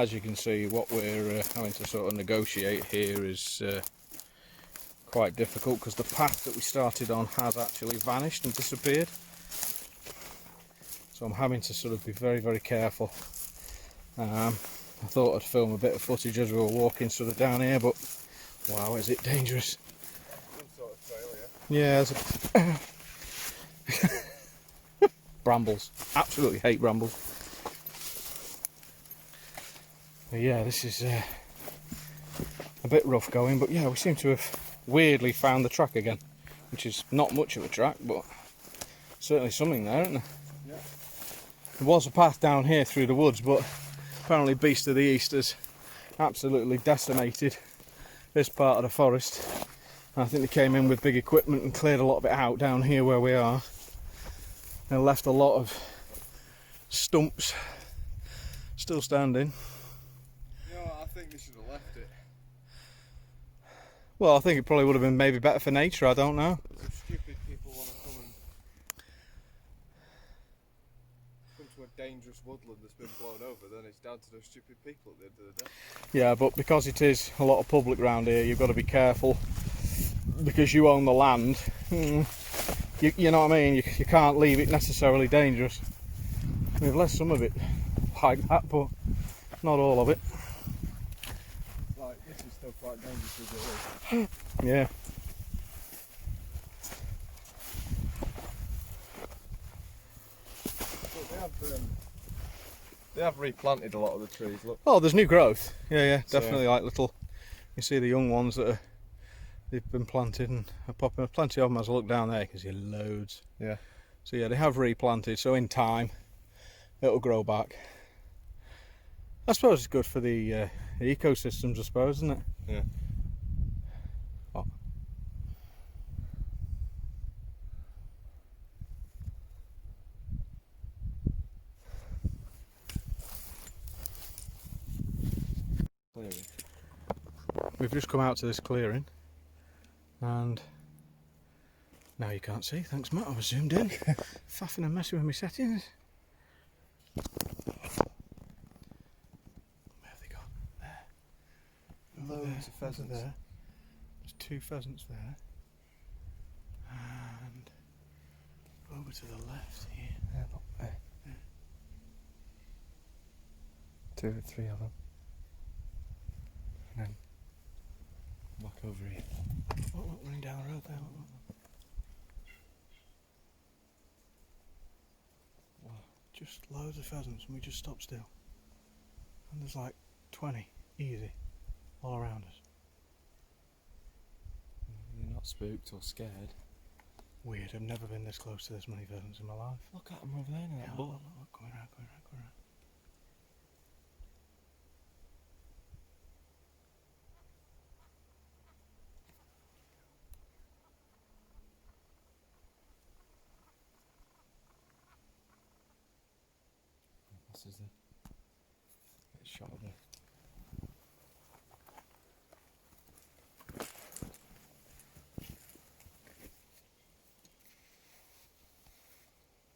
as you can see, what we're having to sort of negotiate here is quite difficult, because the path that we started on has actually vanished and disappeared. So I'm having to sort of be very, very careful. I thought I'd film a bit of footage as we were walking sort of down here, but wow, is it dangerous. Some sort of trail, yeah? Yeah, there's a brambles. Absolutely hate brambles. But yeah, this is a bit rough going, but yeah, we seem to have weirdly found the track again, which is not much of a track, but certainly something there, isn't there? Yeah. There was a path down here through the woods, but apparently Beast of the East has absolutely decimated this part of the forest. I think they came in with big equipment and cleared a lot of it out down here where we are, and left a lot of stumps still standing. You know, I think they should have left it. Well, I think it probably would have been maybe better for nature, I don't know. Some stupid people want to come to a dangerous woodland that's been blown over, then it's down to those stupid people at the end of the day. Yeah, but because it is a lot of public round here, you've got to be careful, because you own the land. You know what I mean? You can't leave it necessarily dangerous. We've left some of it like that, but not all of it. Like, this is still quite dangerous as it is. Yeah. But they have replanted a lot of the trees, look. Oh, there's new growth. Yeah, So, definitely. Like little, you see the young ones that they've been planted, and are popping up. Plenty of them as I look down there. You can see loads. yeah. So yeah, they have replanted. So in time, it'll grow back. I suppose it's good for the ecosystems, I suppose, isn't it? Yeah. Oh. We've just come out to this clearing, and now you can't see. Thanks, Matt. I was zoomed in, faffing and messing with my settings. Where have they gone? There. Loads of pheasants. There. There's 2 pheasants there, and over to the left here. Yeah, look there. Yeah. 2 or 3 of them. And then back over here. Look, running down the road there. Look. Wow, just loads of pheasants, and we just stopped still. And there's like 20, easy, all around us. You're not spooked or scared. Weird, I've never been this close to this many pheasants in my life. Look at them over there in Yeah, that look, butt. look, coming around, coming around, coming around. This is the shot of it.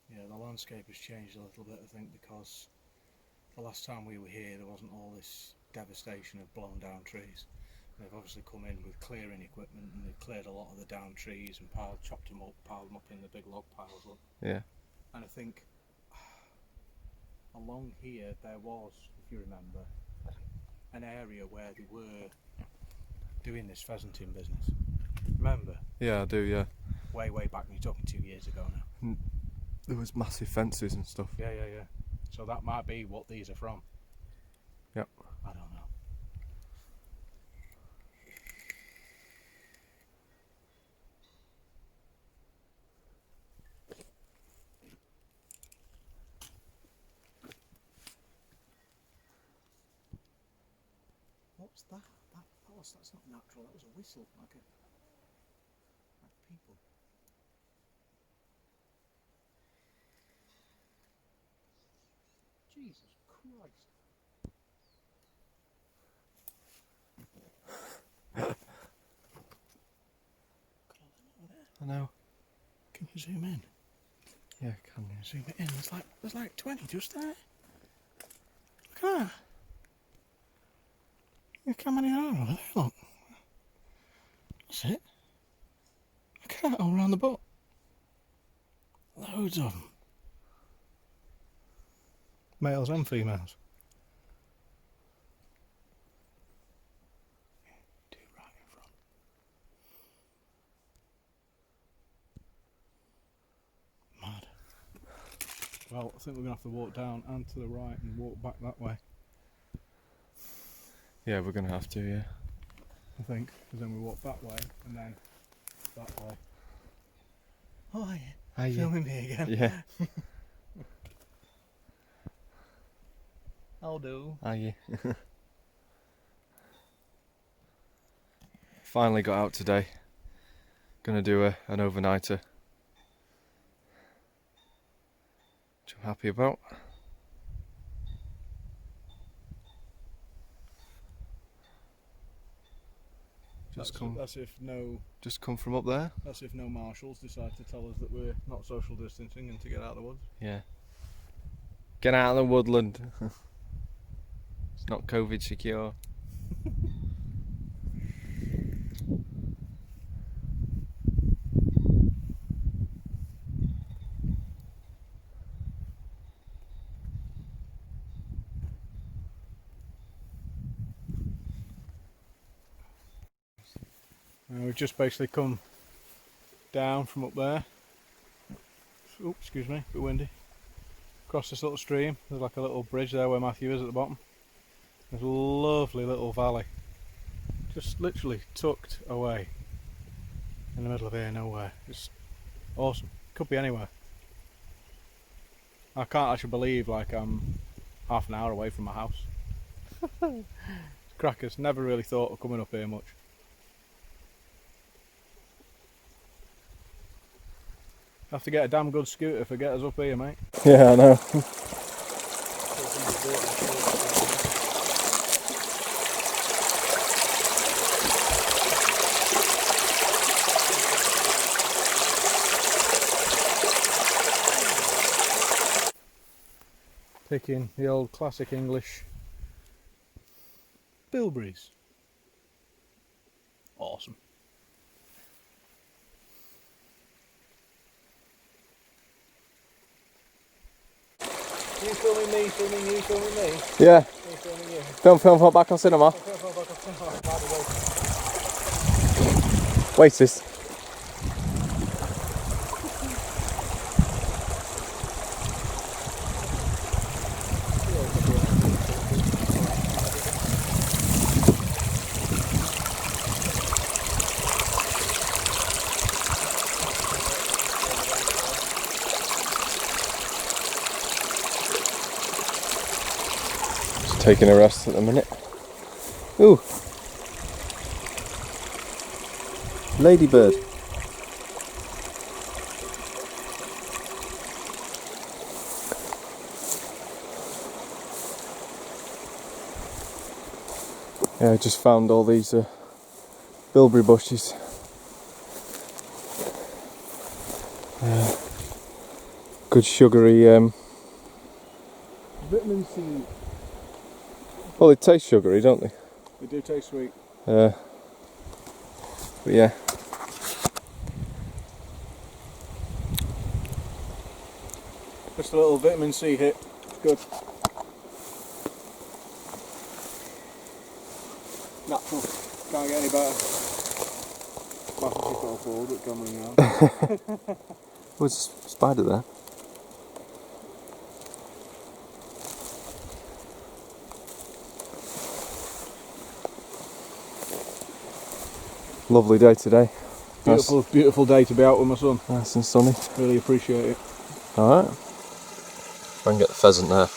Yeah, the landscape has changed a little bit, I think, because the last time we were here there wasn't all this devastation of blown down trees. They've obviously come in with clearing equipment, and they've cleared a lot of the down trees and chopped them up, piled them up in the big log piles. Look. Yeah. And I think along here there was, if you remember, an area where they were doing this pheasanting business. Remember? Yeah, I do, yeah. Way back, you're talking 2 years ago now. There was massive fences and stuff. Yeah. So that might be what these are from. Yep. I don't know. What's that? That's not natural. That was a whistle, like people. Jesus Christ. I know. Can you zoom in? Yeah, can you? Zoom it in. There's like 20 just there. Look at that. Look how many are over there, look. That's it. Look at that all around the boat. Loads of them. Males and females. Two right in front. Mad. Well, I think we're going to have to walk down and to the right and walk back that way. Yeah, we're gonna have to, yeah. I think, because then we walk that way and then that way. Oh, yeah. Are you? Filming me again. Yeah. I'll do. Are you? Finally got out today. Gonna do an overnighter. Which I'm happy about. That's if no. Just come from up there. That's if no marshals decide to tell us that we're not social distancing and to get out of the woods. Yeah. Get out of the woodland. It's not COVID secure. We've just basically come down from up there. Oh, excuse me, a bit windy. Across this little stream. There's like a little bridge there where Matthew is at the bottom. There's a lovely little valley. Just literally tucked away in the middle of here, nowhere. It's awesome. Could be anywhere. I can't actually believe like I'm half an hour away from my house. It's crackers. Never really thought of coming up here much. Have to get a damn good scooter to get us up here, mate. Yeah, I know. Picking the old classic English bilberries. Awesome. You filming me, filming you, filming me? Yeah. Me filming you. Film back on cinema. Wait, this. Taking a rest at the minute. Ooh, ladybird. Yeah, I just found all these bilberry bushes. Good sugary. Vitamin C. Well, they taste sugary, don't they? They do taste sweet. But yeah. Just a little vitamin C hit. Good. Natural. Can't get any better. Massively fell forward at coming out. There's a spider there. Lovely day today. Beautiful, beautiful day to be out with my son. Nice and sunny. Really appreciate it. Alright. Try and get the pheasant there.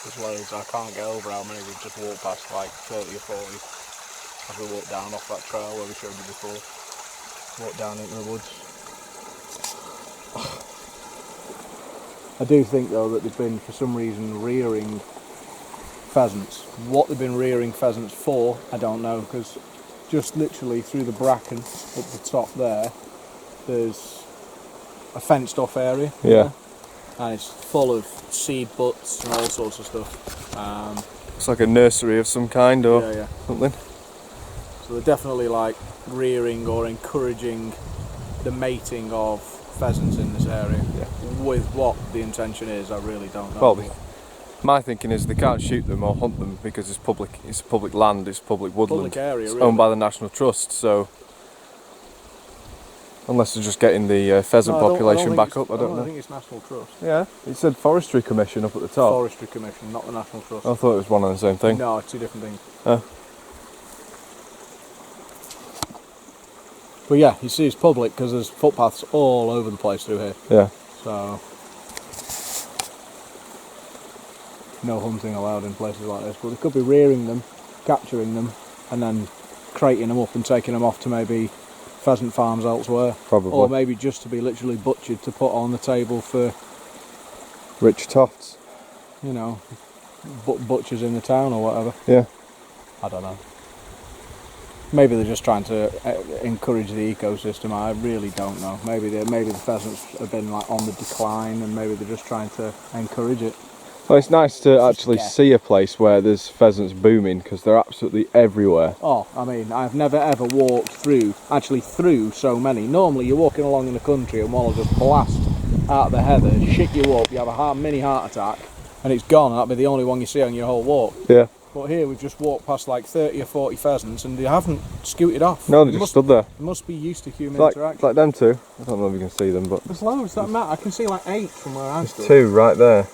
There's loads. I can't get over how many we've just walked past, like 30 or 40. As we walk down off that trail where we showed you before. Walk down into the woods. I do think though that they've been for some reason rearing pheasants. What they've been rearing pheasants for, I don't know, because just literally through the bracken up the top there's a fenced off area. Yeah. and it's full of seed butts and all sorts of stuff. It's like a nursery of some kind or Yeah, yeah. something. So they're definitely like rearing or encouraging the mating of pheasants in this area. Yeah. With what the intention is, I really don't know. Well, my thinking is they can't shoot them or hunt them because it's public land, it's public woodland. Public area, It's really. owned by the National Trust, so unless they're just getting the pheasant No, I don't population think back it's- up, I don't know. I think it's National Trust. Yeah, it said Forestry Commission up at the top. Forestry Commission, not the National Trust. I thought it was one and the same thing. No, two different things. Oh. But yeah, you see it's public because there's footpaths all over the place through here. Yeah. So no hunting allowed in places like this. But they could be rearing them, capturing them, and then crating them up and taking them off to maybe pheasant farms elsewhere. Probably. Or maybe just to be literally butchered to put on the table for, Rich Tofts. you know, butchers in the town or whatever. Yeah. I don't know. Maybe they're just trying to encourage the ecosystem. I really don't know. Maybe the pheasants have been like on the decline, and maybe they're just trying to encourage it. Well, it's nice to actually Yeah. see a place where there's pheasants booming because they're absolutely everywhere. Oh, I mean, I've never ever walked through so many. Normally you're walking along in the country and one will just blast out of the heather, shit you up, you have a mini heart attack, and it's gone. That'll be the only one you see on your whole walk. Yeah. But here we've just walked past like 30 or 40 pheasants and they haven't scooted off. No, they just stood there. They must be used to human It's interaction. like them two. I don't know if you can see them, but There's loads, that matter. I can see like 8 from where I'm stood. two right there.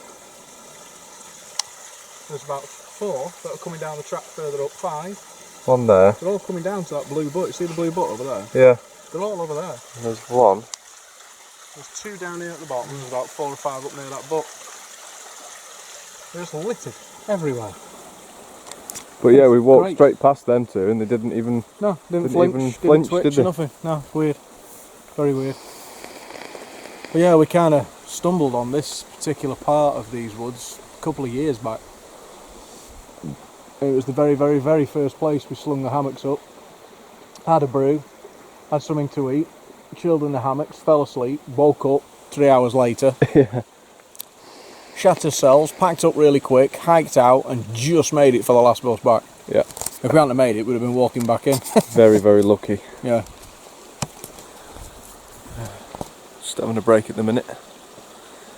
There's about 4 that are coming down the track further up, 5. One there. They're all coming down to that blue butt. You see the blue butt over there? Yeah. They're all over there. There's one. There's 2 down here at the bottom, there's about 4 or 5 up near that butt. They're just littered everywhere. But yeah, we walked Great. straight past them two, and they didn't even. No, didn't Didn't even flinch, flinch, didn't twitch, did they? nothing. No, weird. Very weird. But yeah, we kind of stumbled on this particular part of these woods a couple of years back. It was the very, very, very first place we slung the hammocks up. Had a brew, had something to eat, chilled in the hammocks, fell asleep, woke up 3 hours later. Yeah. Shat ourselves, packed up really quick, hiked out, and just made it for the last bus back. Yeah. If we hadn't have made it, we'd have been walking back in. Very, very lucky. Yeah. Just having a break at the minute.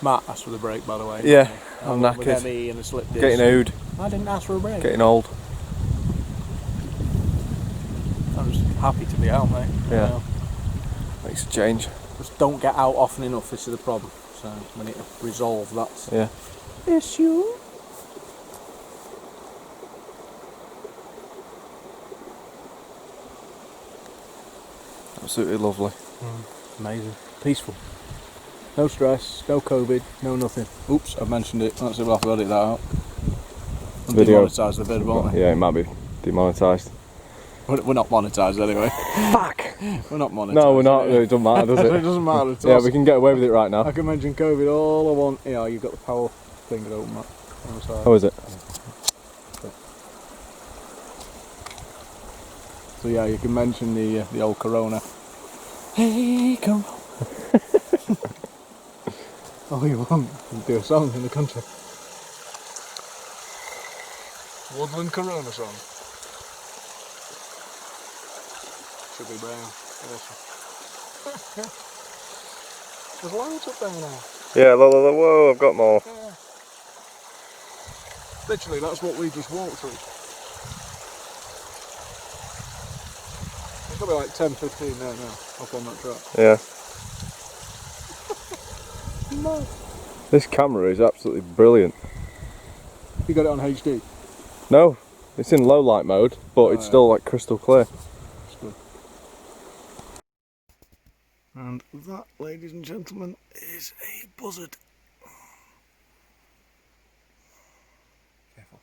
Matt asked for the break, by the way. Yeah, didn't I'm he? With knackered. ME and the slip disc. Getting old. I didn't ask for a break. Getting old. I'm just happy to be out, mate. Yeah. You know, Makes a change. just don't get out often enough. This is the problem. So we need to resolve that Yeah. issue. Absolutely lovely. Amazing. Peaceful. No stress, no COVID, no nothing. Oops, I've mentioned it. Let's see if I have to edit that out. And Video. demonetise the vid, won't we? Yeah, it might be demonetised. We're not monetised anyway. Fuck! We're not monetised. No, we're not. anyway. It doesn't matter, does It it? doesn't matter at all. Yeah, we can get away with it right now. I can mention COVID all I want. Yeah, you've got the power thing to open that on the side. How is it? So yeah, you can mention the old Corona. Hey, Corona. Oh, you won't. You do a song in the country. Woodland Corona song. Should be brown. Awesome. There's loads up there now. Yeah, whoa, I've got more. Yeah. Literally, that's what we just walked through. It's got to be like 10, 15 there now, up on that track. Yeah. No. This camera is absolutely brilliant. You got it on HD? No, it's in low light mode, but it's yeah. still like crystal clear. That's good. And that, ladies and gentlemen, is a buzzard. Careful.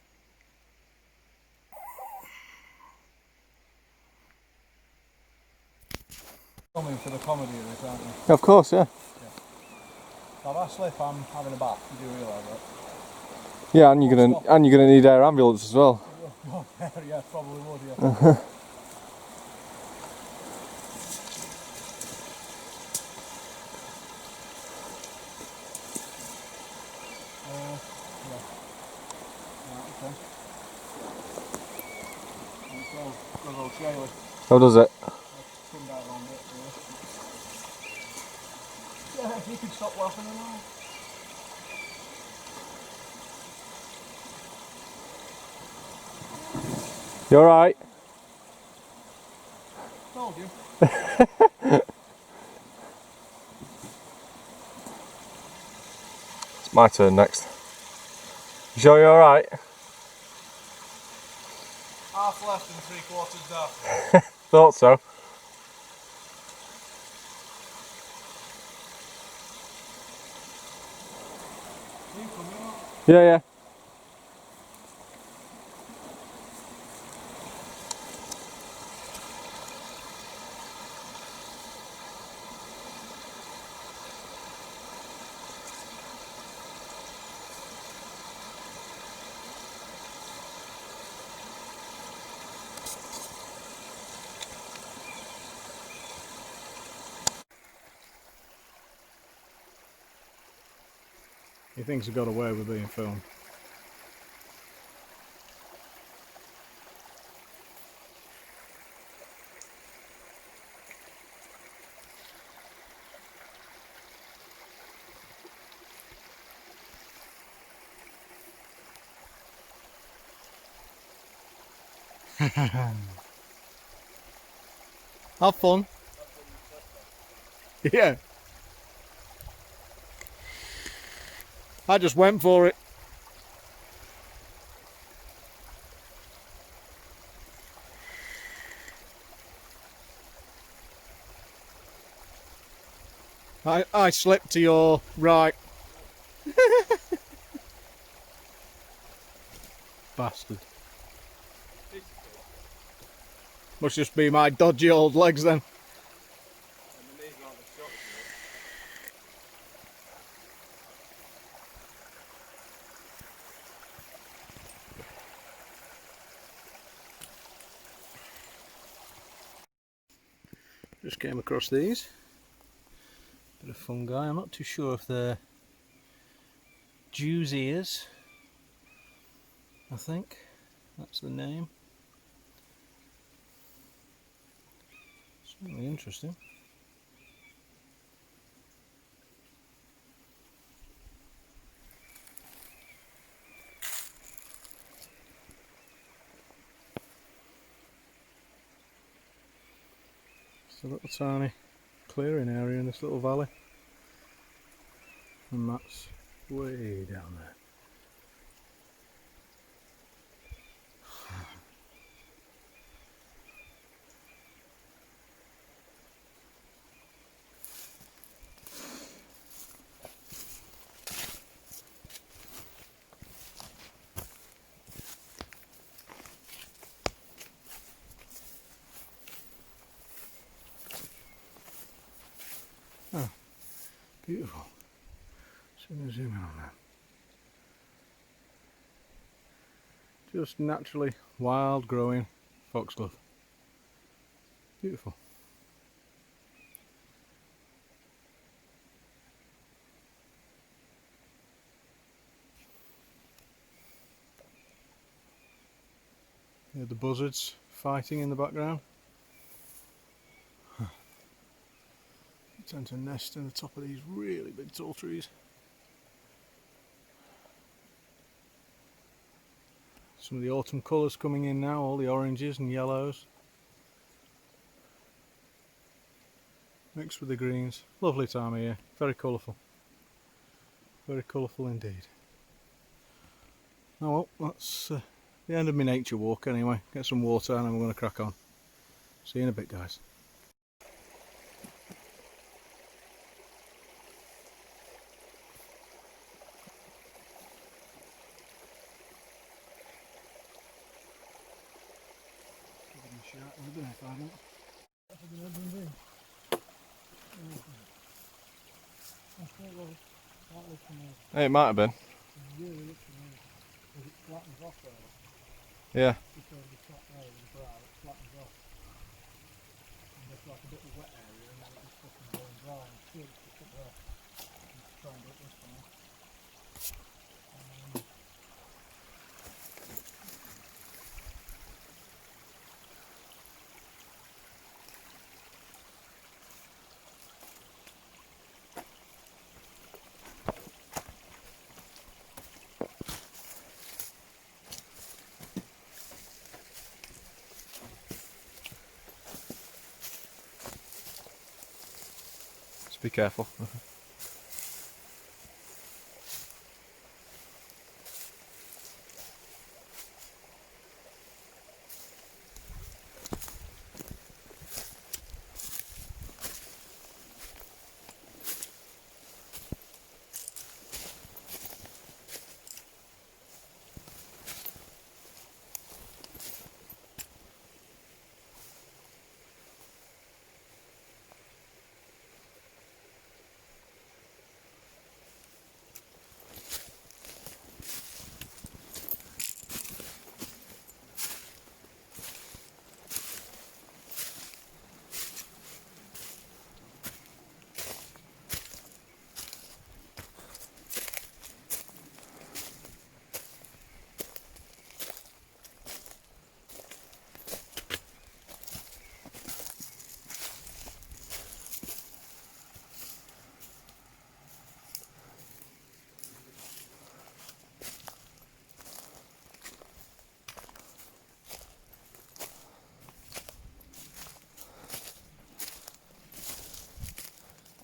Coming for the comedy of this, aren't you? Of course, yeah. Now if I slip, I'm having a bath. You do realise that? Yeah, and you're gonna need air ambulance as well. Yeah, probably would, yeah. How does it? Come down on it, yeah, you can stop laughing and all. You alright? Told you. It's my turn next. You sure you're alright? Half left and 3/4 down. Thought so. You coming up? Yeah, yeah. He thinks he got away with being filmed. Have fun. Yeah. I just went for it. I slipped to your right. Bastard. Must just be my dodgy old legs then. Just came across these. Bit of fungi. I'm not too sure if they're Jew's ears. I think that's the name. Certainly interesting. It's a little tiny clearing area in this little valley, and that's way down there. Oh, beautiful. Zoom in on that. Just naturally wild growing foxglove. Beautiful. Yeah, the buzzards fighting in the background. They tend to nest in the top of these really big tall trees. Some of the autumn colours coming in now, all the oranges and yellows. Mixed with the greens. Lovely time of year. Very colourful. Very colourful indeed. Oh well, that's the end of my nature walk anyway. Get some water and then we're going to crack on. See you in a bit, guys. Hey, it might have been. Yeah. Be careful.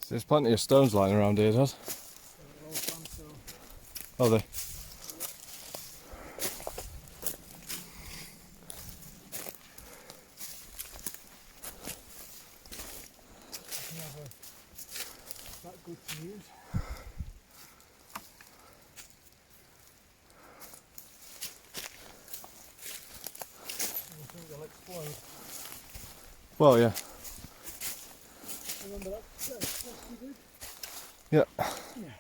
There's plenty of stones lying around here, Dad. Are they? That good to use. I think they'll explode. Well, yeah. Remember that test we did? Yeah. Yeah.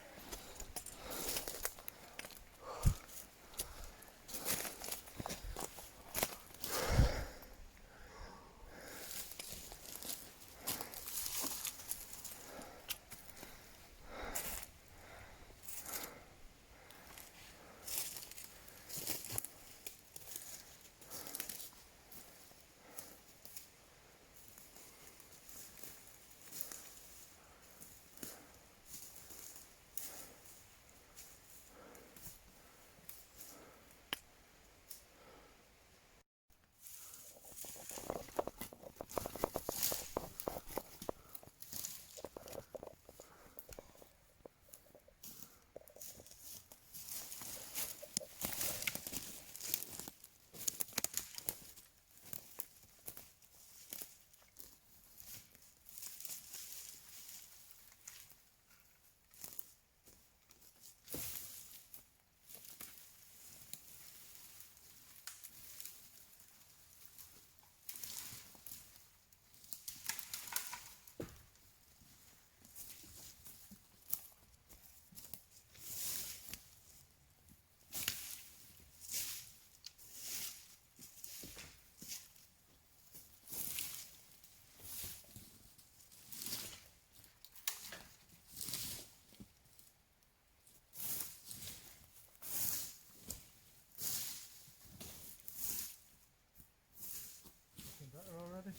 Better already.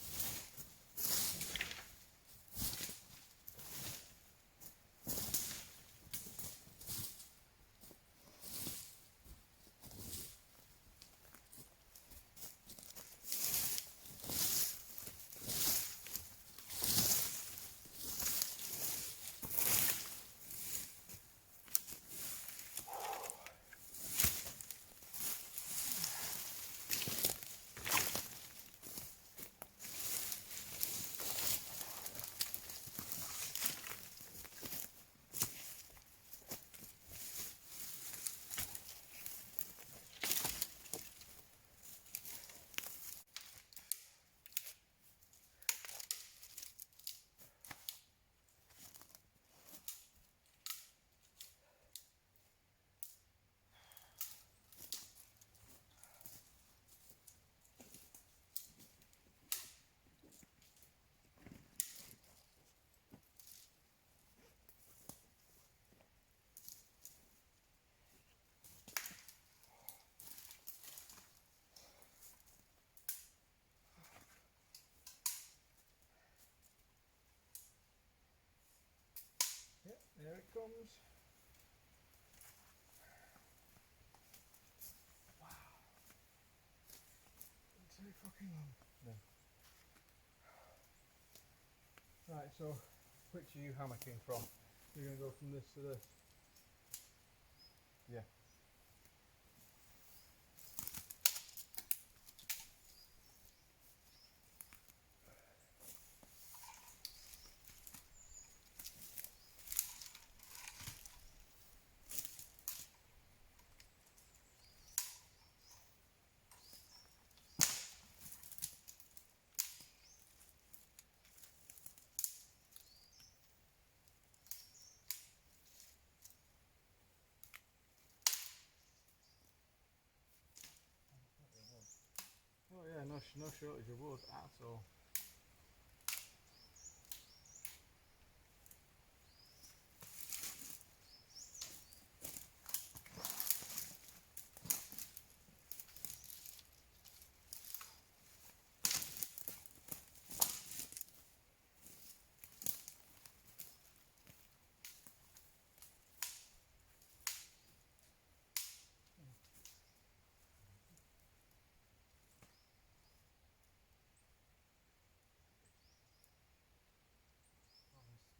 Yep, there it comes. Wow. Too fucking long. No. Right, so Which are you hammocking from? You're going to go from this to this? Yeah. Oh yeah, no shortage of wood at all.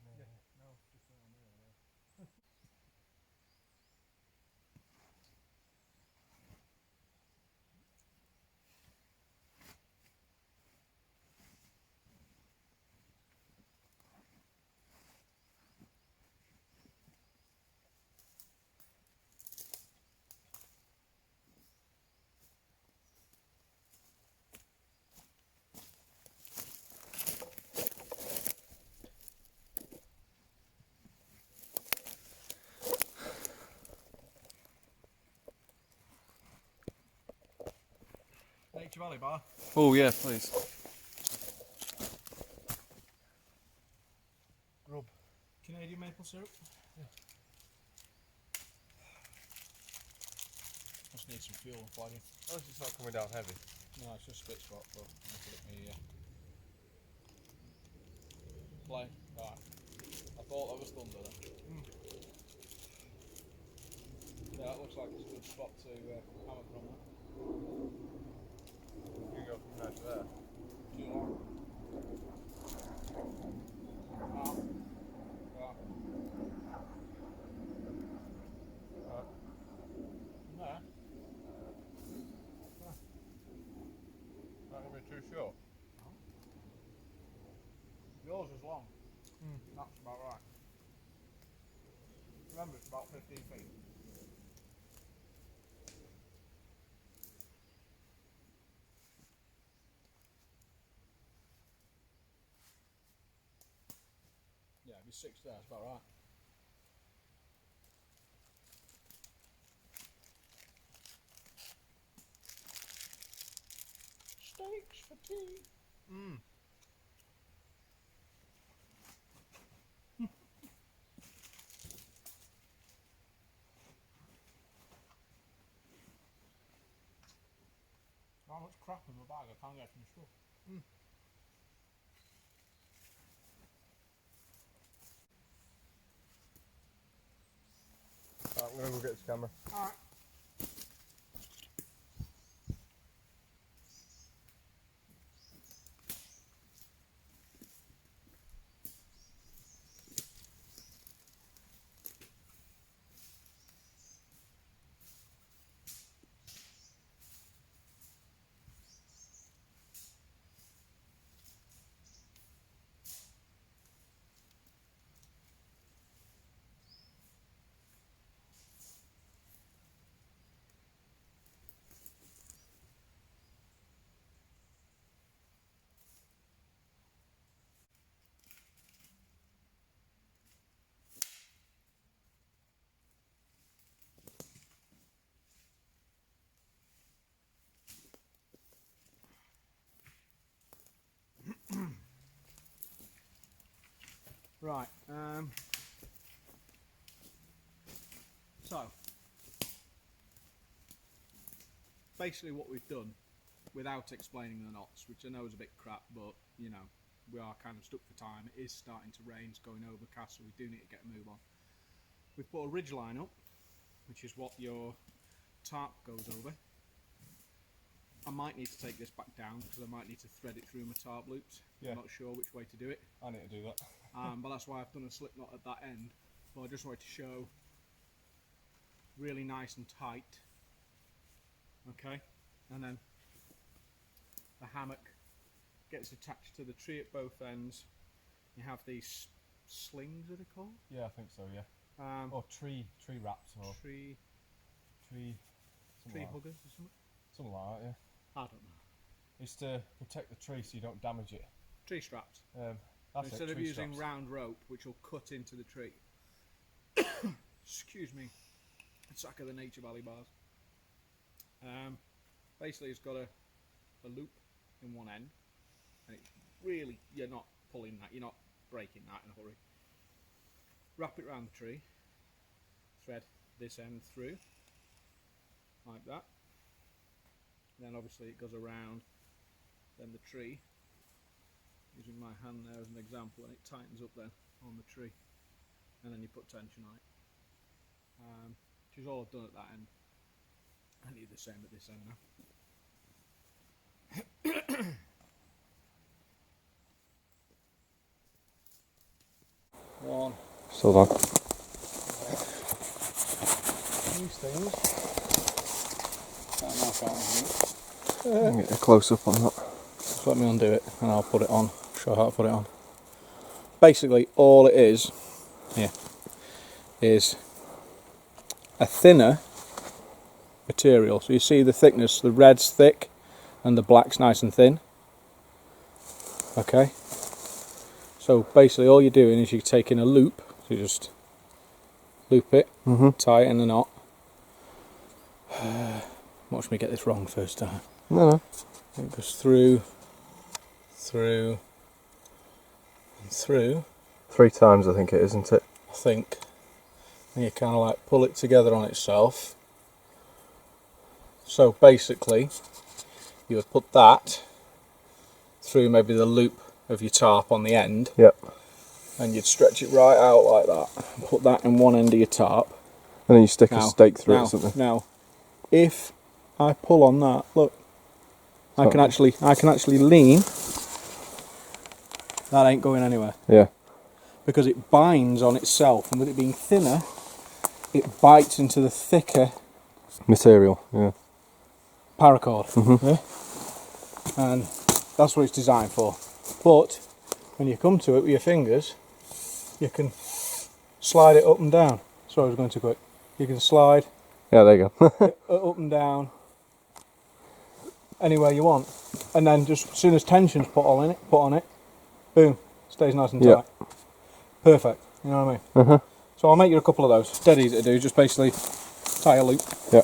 Yeah. No, just around there, yeah. Nature Valley bar. Oh yeah, please. Rub. Canadian maple syrup. Yeah. Just need some fuel and flagging. Oh, it's not coming down heavy. No, it's just a spit spot, but I'll put it in here. Play. Right. I thought that was thunder then. Yeah, that looks like it's a good spot to hammer from there. You go from there to there. Too long. Ah. Right. From there. Not gonna be too short. Yours is long. That's about right. Remember, it's about 15 feet. Yeah, it'd be 6 there, that's about right. Steaks for tea. How much crap in my bag I can't get from the stuff. Right, I'm gonna go get this camera. Alright. Right, so basically what we've done, without explaining the knots, which I know is a bit crap, but you know, we are kind of stuck for time. It is starting to rain, it's going overcast, so we do need to get a move on. We've put a ridge line up, which is what your tarp goes over. I might need to take this back down because I might need to thread it through my tarp loops. Yeah. I'm not sure which way to do it. I need to do that. But that's why I've done a slip knot at that end. But I just wanted to show really nice and tight. Okay, and then the hammock gets attached to the tree at both ends. You have these slings, are they called? Yeah, I think so. Yeah. Or tree wraps or Tree something like huggers or something? something like that. Yeah. I don't know. It's to protect the tree so you don't damage it. Tree straps. That's Instead it, of tree using straps. round rope, which will cut into the tree. Excuse me. It's like the Nature Valley bars. Basically, it's got a loop in one end, and it's really, you're not pulling that, you're not breaking that in a hurry. Wrap it around the tree, thread this end through, like that. Then obviously it goes around, then the tree, using my hand there as an example, and it tightens up then on the tree, and then you put tension on it. Which is all I've done at that end. I need the same at this end now. One. So that. These things. Can't knock out Get a close up on that. Just let me undo it and I'll put it on. Show how to put it on. Basically, all it is here is a thinner material. So you see the thickness, the red's thick and the black's nice and thin. Okay. So basically all you're doing is you're taking a loop, so you just loop it, tie it in a knot. Watch me get this wrong first time. No. It goes through, and through, 3 times I think it is, isn't it? I think. And you kind of like pull it together on itself. So basically, you would put that through maybe the loop of your tarp on the end. Yep. And you'd stretch it right out like that. And put that in one end of your tarp. And then you stick a stake through it or something. Now, if I pull on that, look, I can actually lean. That ain't going anywhere. Yeah. Because it binds on itself, and with it being thinner, it bites into the thicker Material, yeah. paracord. Yeah? And that's what it's designed for. But when you come to it with your fingers, you can slide it up and down. Sorry, I was going too quick. You can slide Yeah, there you go. it up and down anywhere you want, and then just as soon as tension's put on it, boom, stays nice and tight. Yeah. Perfect. You know what I mean? So I'll make you a couple of those. Dead easy to do. Just basically tie a loop. Yeah.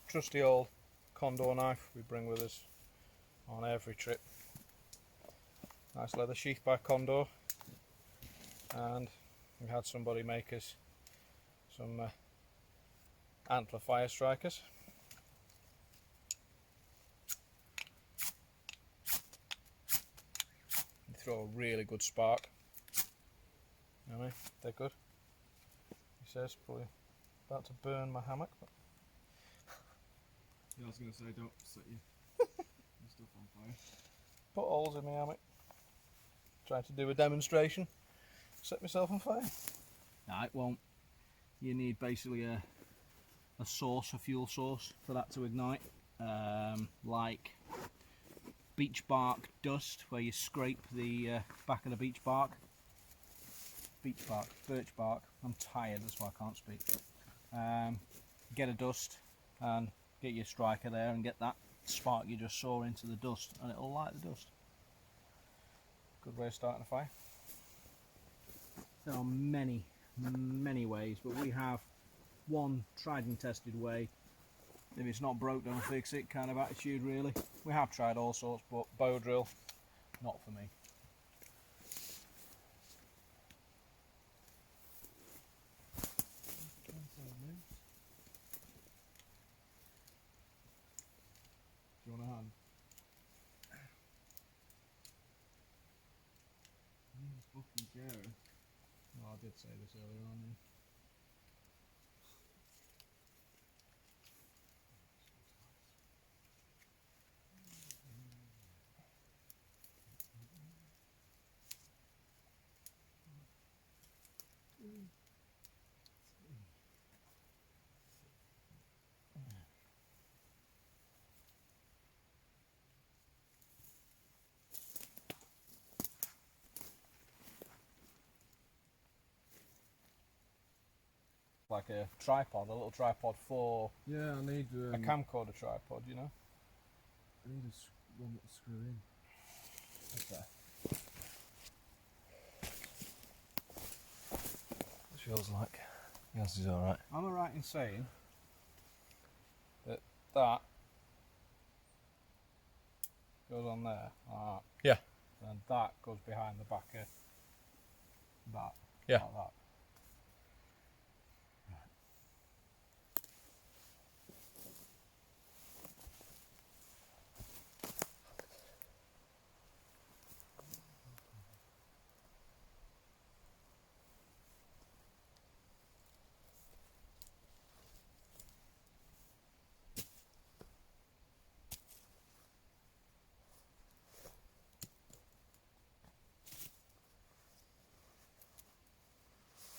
Trusty old condor knife we bring with us on every trip. Nice leather sheath by Condor, and we had somebody make us some antler fire strikers. They throw a really good spark. You know what I mean? They're good. He says probably about to burn my hammock. But Yeah, I was going to say, don't set your stuff on fire. put holes in my hammock. Trying to do a demonstration. Set myself on fire. No, it won't. You need basically a source, a fuel source for that to ignite. Like beech bark dust, where you scrape the back of the birch bark. I'm tired, that's why I can't speak. Get a dust and get your striker there and get that spark you just saw into the dust, and it'll light the dust. Good way of starting a fire. There are many ways, but we have one tried and tested way. If it's not broke, don't fix it kind of attitude, really. We have tried all sorts, but bow drill, not for me. Do you want a hand? It's fucking scary. Well, I did say this earlier on. Yeah. like a tripod, a little tripod for Yeah, I need a camcorder tripod, you know. I need one to screw in. Okay. What's yours like? Yours is alright. Am I right in saying that that goes on there, like that? Yeah. And that goes behind the back of that, Yeah. like that.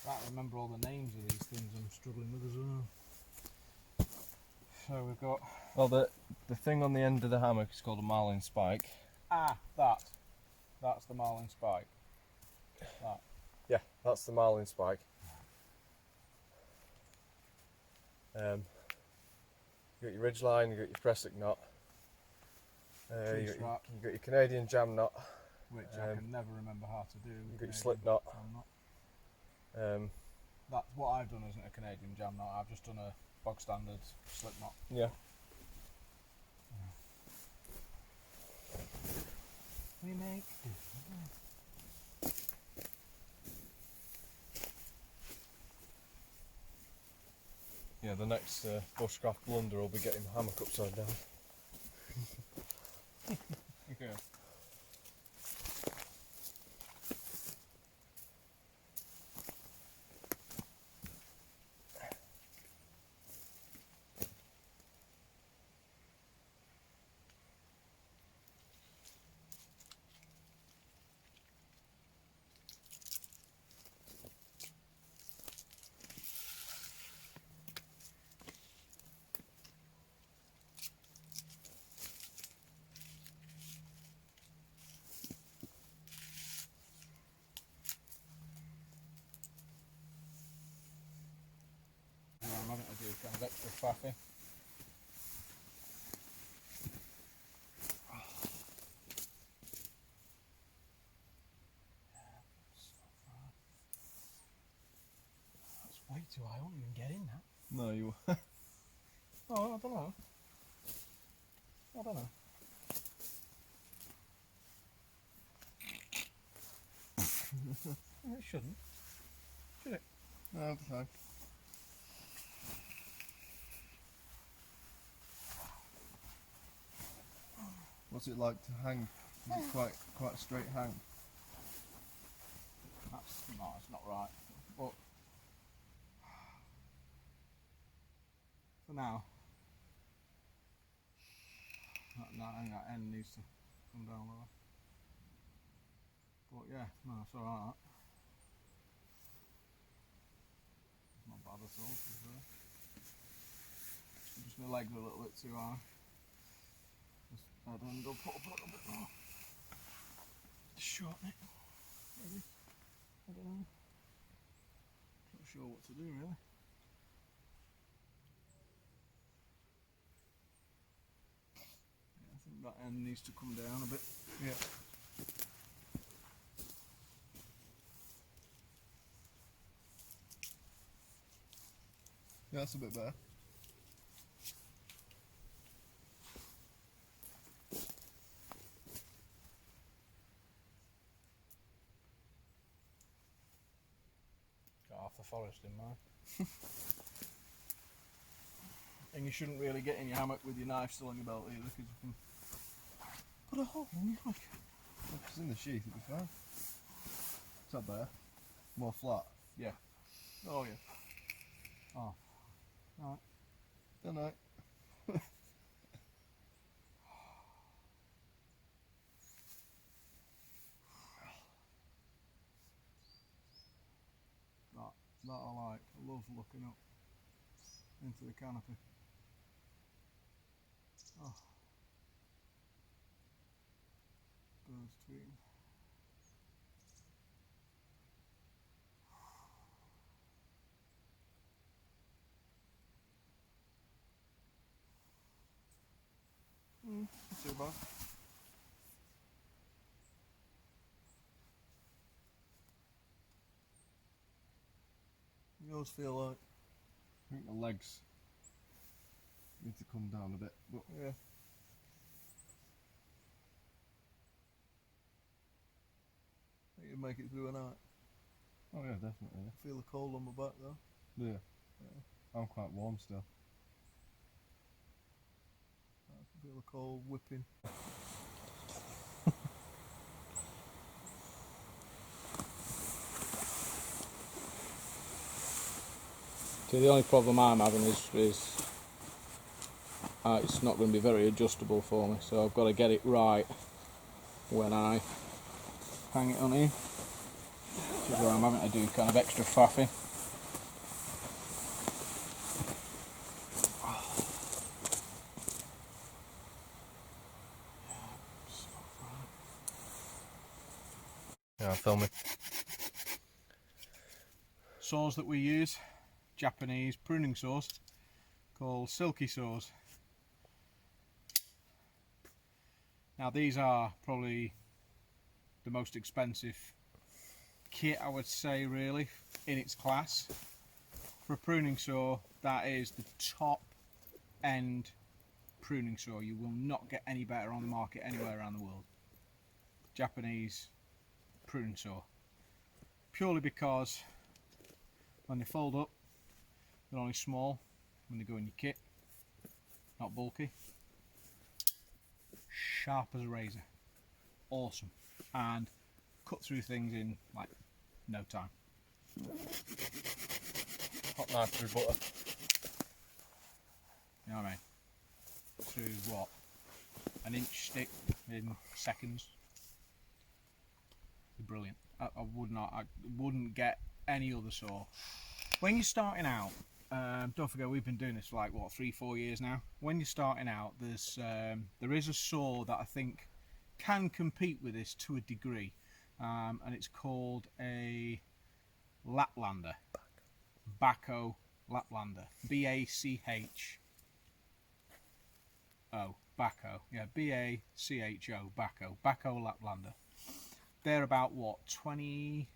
I can't remember all the names of these things I'm struggling with as well. So we've got Well, the thing on the end of the hammock is called a marlin spike. that's the marlin spike. That. Yeah, that's the marlin spike. You got your ridge line, you got your pressic knot, Tree you strap. got your Canadian jam knot, Which I can never remember how to do. you got your slip knot. That's what I've done isn't a Canadian jam knot, I've just done a bog standard slip knot. Yeah. We make Yeah, the next bushcraft blunder will be getting the hammock upside down. okay. I'm having to do kind of extra faffing. That's way too high, I won't even get in that. No, you. Oh, I don't know. I don't know. It shouldn't. Should it? No, fine. What's it like to hang? Is it quite a straight hang? That's not right. But for now, that end needs to come down lower. But yeah, no, it's alright. Not bad at all, to be fair. Just my legs are a little bit too high. Just head end up a little bit more. Shorten it, maybe. I don't know. Not sure what to do really. Yeah, I think that end needs to come down a bit. Yeah. Yeah, that's a bit better. Got half the forest in mind. And you shouldn't really get in your hammock with your knife still on your belt either, because you can put a hole in your hammock. If it's in the sheath, it'll be fine. Is that better? More flat? Yeah. Oh yeah. Oh. Alright. Don't know. That I like. I love looking up into the canopy. Oh. Birds tweeting. too bad. Yours feel like? I think the legs need to come down a bit, but Yeah. Think you'd make it through a night. oh yeah, definitely. Feel the cold on my back though. Yeah. I'm quite warm still. I can feel the cold whipping. See, the only problem I'm having is it's not going to be very adjustable for me, so I've got to get it right when I hang it on here, which is where I'm having to do kind of extra faffing. Yeah, I'm filming. Saws that we use, Japanese pruning saws called silky saws. Now these are probably the most expensive kit, I would say, really, in its class. For a pruning saw, that is the top end pruning saw. You will not get any better on the market anywhere around the world. Japanese pruning saw. Purely because when they fold up, they're only small when they go in your kit, not bulky. Sharp as a razor. Awesome. And cut through things in like no time. Hot knife through butter. You know what I mean? Through what? An inch stick in seconds. They're brilliant. I wouldn't get any other saw. When you're starting out, don't forget we've been doing this for like what, 3-4 years now. When you're starting out, there is a saw that I think can compete with this to a degree, and it's called a Laplander. Bacho Laplander. B-A-C-H-O. Bacho. Yeah, B-A-C-H-O. Bacho. Bacho Laplander. They're about what, 25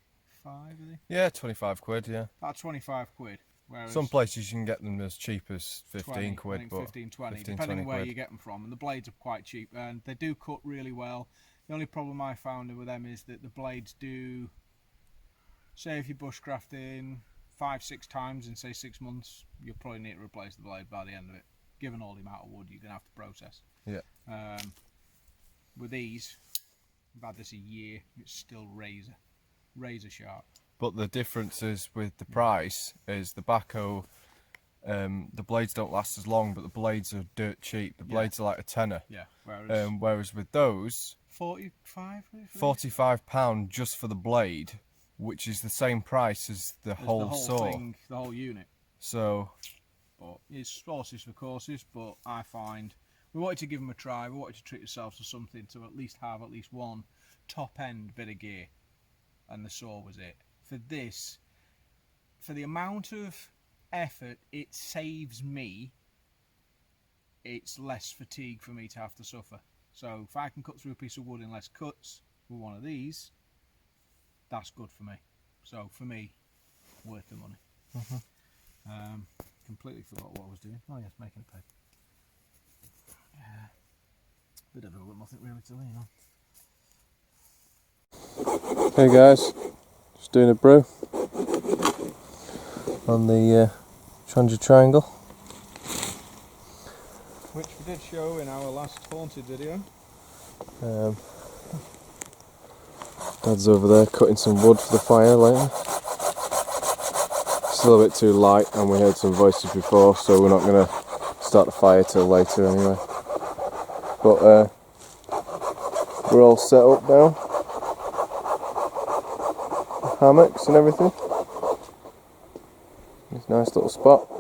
are they? Yeah, 25 quid, yeah. About 25 quid. Whereas Some places you can get them as cheap as 15 20, quid, I think but 15, 20, 15, depending 20 on where quid. you get them from. And the blades are quite cheap, and they do cut really well. The only problem I found with them is that the blades do, say if you're bushcrafting 5-6 times in say 6 months, you'll probably need to replace the blade by the end of it, given all the amount of wood you're going to have to process. Yeah. With these, I've had this a year, it's still razor sharp. But the difference is with the price is the Bacho, the blades don't last as long, but the blades are dirt cheap. The blades are like a tenner. Yeah. Whereas with those, 45? £45 just for the blade, which is the same price as the whole saw. Thing, the whole unit. So, But it's horses for courses, but I find we wanted to give them a try. We wanted to treat ourselves to something to at least have at least one top end bit of gear, and the saw was it. For this, for the amount of effort it saves me, it's less fatigue for me to have to suffer. So if I can cut through a piece of wood in less cuts with one of these, that's good for me. So for me, worth the money. Completely forgot what I was doing. Oh yes, making a paper. Yeah, bit of it, nothing really to lean on. hey guys, just doing a brew on the Trangia Triangle. Which we did show in our last haunted video. Dad's over there cutting some wood for the fire later. It's a little bit too light and we heard some voices before, so we're not going to start the fire till later anyway. But we're all set up now. Hammocks and everything. It's a nice little spot.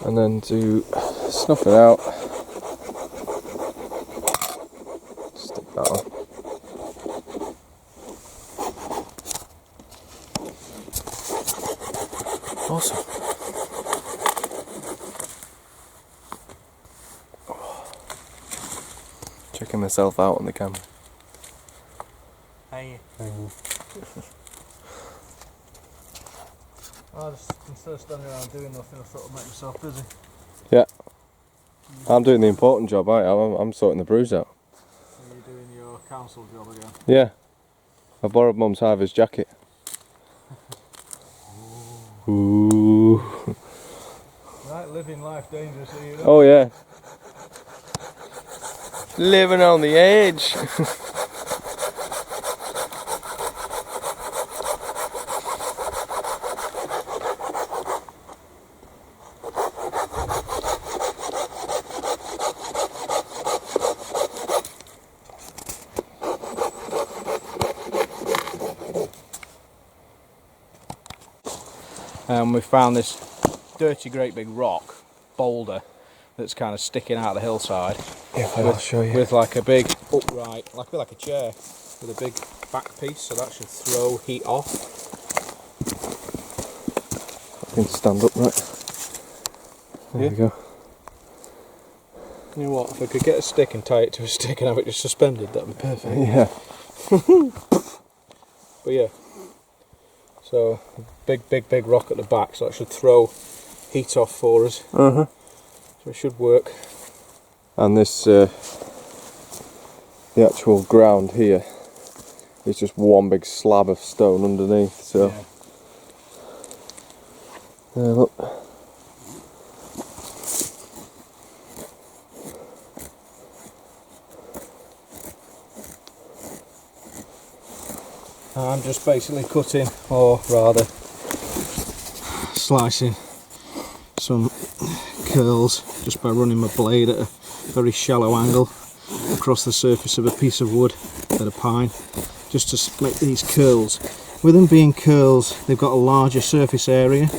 And then to snuff it out, stick that on. Awesome. Checking myself out on the camera. Hey. Instead of standing around doing nothing, I thought I'd make myself busy. Yeah. I'm doing the important job, I'm sorting the brews out. So you're doing your council job again? Yeah. I borrowed Mum's high-vis jacket. Ooh. Right, living life dangerously, you know? Oh yeah. Living on the edge. We found this dirty great big rock boulder that's kind of sticking out of the hillside. Yeah, I'll show you. With like a big upright, like a chair, with a big back piece, so that should throw heat off. I can stand up right. There we go. You know what, if I could get a stick and tie it to a stick and have it just suspended, that'd be perfect. Yeah. But yeah, so big rock at the back, so that should throw heat off for us. So it should work. And this, the actual ground here is just one big slab of stone underneath. So, yeah, look. I'm just basically cutting, or rather slicing some curls just by running my blade at a very shallow angle across the surface of a piece of wood, a bit of pine, just to make these curls. With them being curls, they've got a larger surface area,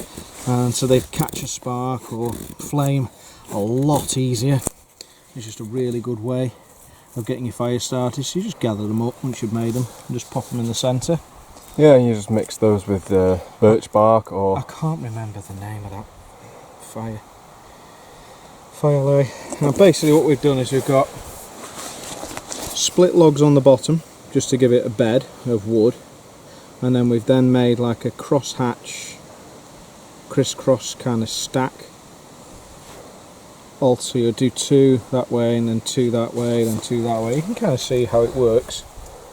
and so they catch a spark or flame a lot easier. It's just a really good way of getting your fire started. So you just gather them up once you've made them and just pop them in the centre. Yeah, and you just mix those with birch bark or... I can't remember the name of that fire lay. Now basically what we've done is we've got split logs on the bottom just to give it a bed of wood, and then we've then made like a cross-hatch, crisscross kind of stack. Also you'll do two that way and then two that way, then two that way. You can kind of see how it works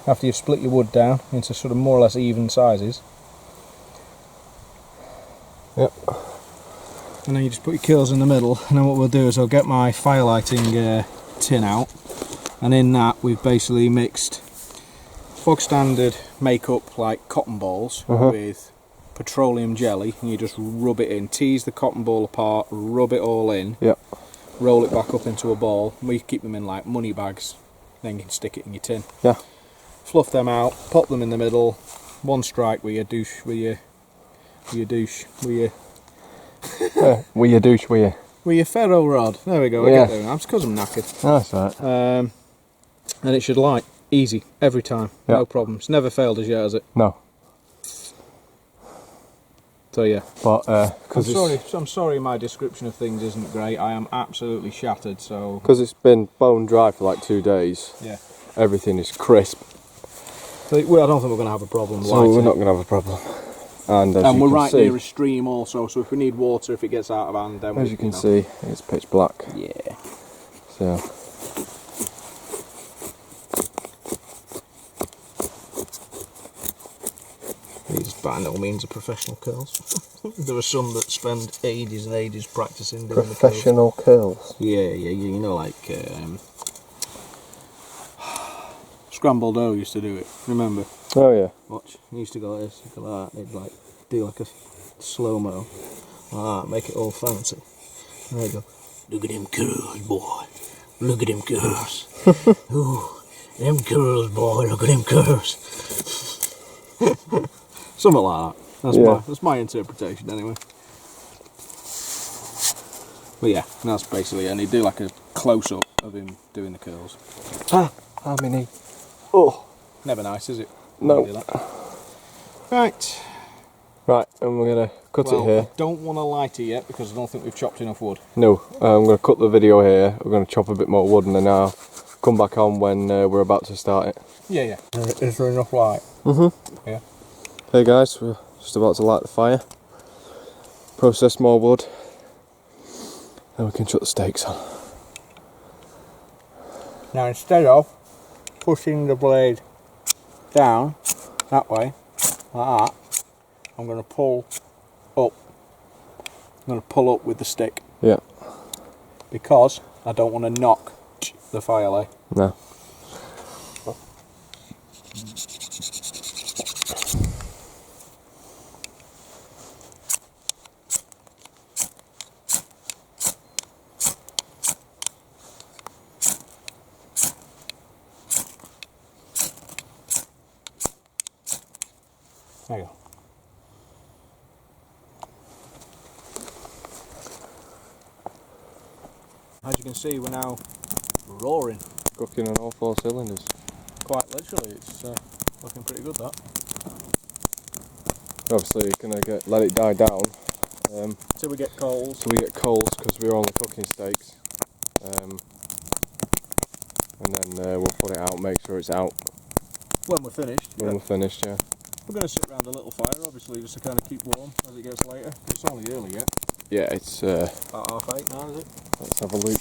after you've split your wood down into sort of more or less even sizes. Yep. And then you just put your kills in the middle, and then what we'll do is I'll get my fire lighting tin out, and in that we've basically mixed bog standard makeup like cotton balls with petroleum jelly, and you just rub it in, tease the cotton ball apart, rub it all in, roll it back up into a ball. We keep them in like money bags, then you can stick it in your tin. Yeah. Fluff them out, pop them in the middle, one strike with your douche, with your ferro rod. There we go. I get there now. It's because I'm knackered. Oh, that's right. And it should light easy every time. No problems. Never failed as yet, has it? No. So yeah. But I'm sorry my description of things isn't great. I am absolutely shattered. So because it's been bone dry for like 2 days. Yeah. Everything is crisp. So, well, I don't think we're going to have a problem. So we're not going to have a problem. And as we're you can right see, near a stream also, so if we need water, if it gets out of hand, then as you can see, it's pitch black. Yeah. So. These by no means are professional curls. There are some that spend ages and ages practicing doing Professional curls. Yeah, you know, like Scrambled O used to do it. Remember? Oh yeah. Watch. He used to go like this, go like that. They'd like do like a slow mo, like that, make it all fancy. And they go, look at them curls, boy. Look at them curls. Ooh, them curls, boy. Look at them curls. Something like that. That's my interpretation anyway. But yeah, that's basically it. And he'd do like a close-up of him doing the curls. How many? Oh, Never nice, is it? no. Do that. Right. Right, and we're gonna cut Well, it here. I don't want to light it yet because I don't think we've chopped enough wood. No, I'm gonna cut the video here. We're gonna chop a bit more wood, and then I'll come back on when we're about to start it. Yeah, yeah. Is there enough light? Yeah. Hey guys, we're just about to light the fire. Process more wood. Then we can chuck the steaks on. Now instead of pushing the blade down that way, like that, I'm going to pull up. I'm going to pull up with the stick. Yeah. Because I don't want to knock the fire lay. No. There you go. As you can see, we're now roaring. Cooking on all 4 cylinders. Quite literally, it's looking pretty good, that. Obviously, you're gonna let it die down. Till we get coals. So we get coals because we're only cooking steaks. And then we'll put it out, make sure it's out When we're finished. when we're finished, yeah. We're going to sit around a little fire, obviously, just to kind of keep warm as it gets later. It's only early yet. Yeah, it's, About 8:30 now, is it? let's have a look.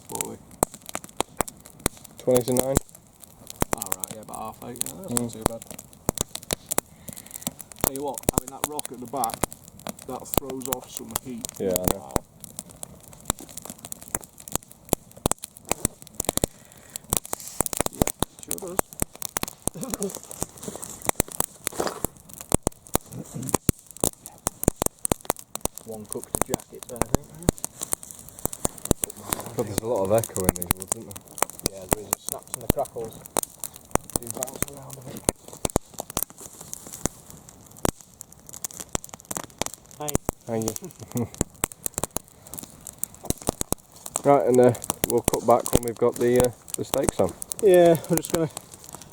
What are we? 20 to 9. Alright, yeah, about 8:30. Yeah, that's not too bad. Tell you what, having that rock at the back, that throws off some heat. Yeah, I know. Wow. Yeah, sure does. One cooked jacket, I think. God, there's a lot of echo in these woods, isn't there? Yeah, there is. It snaps and the crackles. Do bounce around a bit. Hey. Thank you. Right, and we'll cut back when we've got the steaks on. Yeah, we're just going to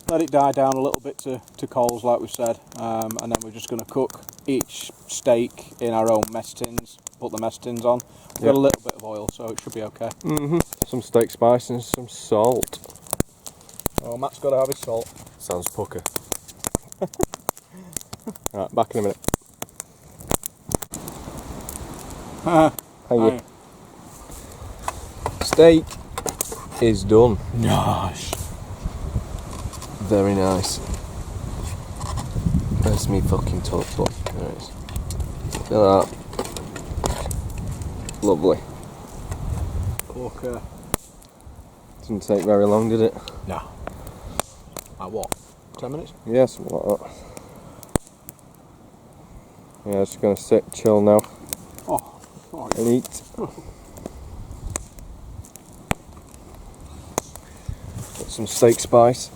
let it die down a little bit to coals, like we said, and then we're just going to cook each steak in our own mess tins, put the mess tins on. We've got a little bit of oil, so it should be okay. Some steak spice and some salt. Oh, Matt's got to have his salt. Sounds pucker. Right, back in a minute. Thank you. Steak is done. Nice. Very nice. Where's me fucking top spot? There it is. Look at that. Lovely. Okay. Didn't take very long, did it? No. Like what? 10 minutes? Yeah, something like that. Yeah, just gonna sit, chill now, Oh, oh and eat. Got some steak spice,